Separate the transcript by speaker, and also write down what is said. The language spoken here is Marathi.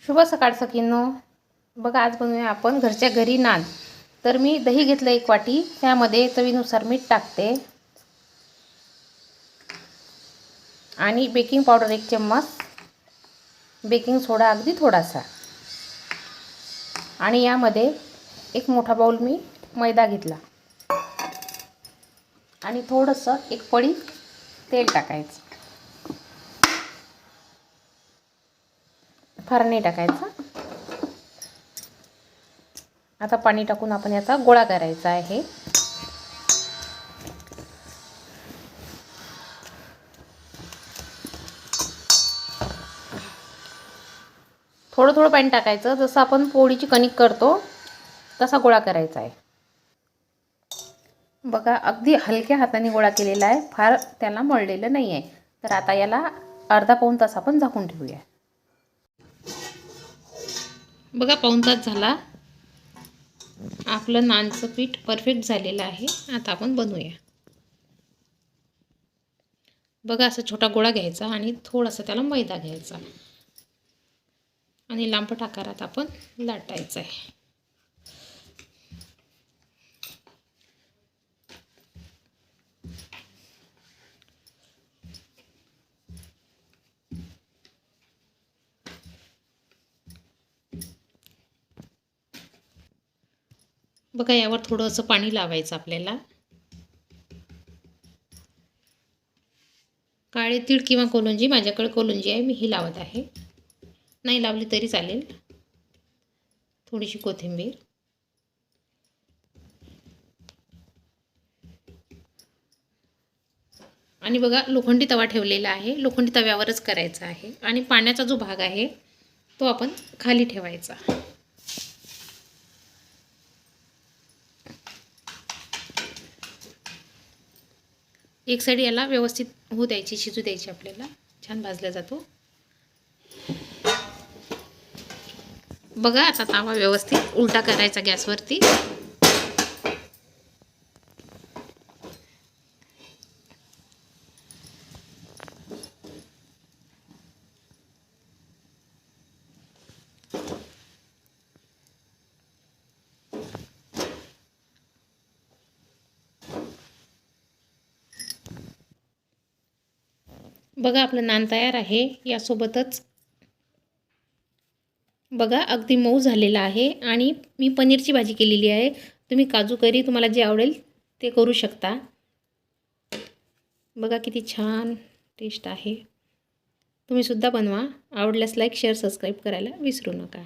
Speaker 1: शुभ सकाळ सखींनो. बघा आज बनवूया आपण घरच्या घरी नान. तर मी दही घेतलं 1 वाटी, त्यामध्ये चवीनुसार मीठ टाकते आणि बेकिंग पावडर 1 चम्मच, बेकिंग सोडा अगदी थोडासा, आणि यामध्ये 1 मोठा बाउल मी मैदा घेतला आणि थोडंसं 1 पळी तेल टाकायचं. फार नाही टाकायचं. आता पाणी टाकून आपण याचा गोळा करायचा आहे. थोडं थोडं पाणी टाकायचं, जसं आपण पोळीची कणिक करतो तसा गोळा करायचा आहे. बघा अगदी हलक्या हाताने गोळा केलेला आहे, फार त्याला मळलेलं नाही आहे. तर आता याला अर्धा पाऊण तास आपण झाकून ठेवूया. बघा पाऊण तास झाला. आपलं नानचं पीठ परफेक्ट झालेलं आहे. आता आपण बनवूया. बघा असा छोटा गोळा घ्यायचा आणि थोडासा त्याला मैदा घ्यायचा आणि लांबट आकारात आपण लाटायचं आहे. बघा यावर थोडंसं पाणी लावायचं आपल्याला. काळे तीळ किंवा कोलंजी, माझ्याकडे कोलंजी आहे, मी ही लावत आहे. नाही लावली तरी चालेल. थोडीशी कोथिंबीर आणि बघा लोखंडी तवा ठेवलेला आहे. लोखंडी तव्यावरच करायचा आहे आणि पाण्याचा जो भाग आहे तो आपण खाली ठेवायचा. एक साईड याला व्यवस्थित होऊ द्यायची, शिजू द्यायची आपल्याला. छान भाजला जातो. बघा आता तवा व्यवस्थित उलटा करायचा गॅसवरती. बघा आपलं नान तयार आहे. यासोबतच बघा अगदी मऊ झालेला आहे आणि मी पनीरची भाजी केलेली आहे. तुम्ही काजू करी तुम्हाला जे आवडेल ते करू शकता. बघा किती छान टेस्ट आहे. तुम्ही सुद्धा बनवा. आवडल्यास लाईक, शेअर, सबस्क्राईब करायला विसरू नका.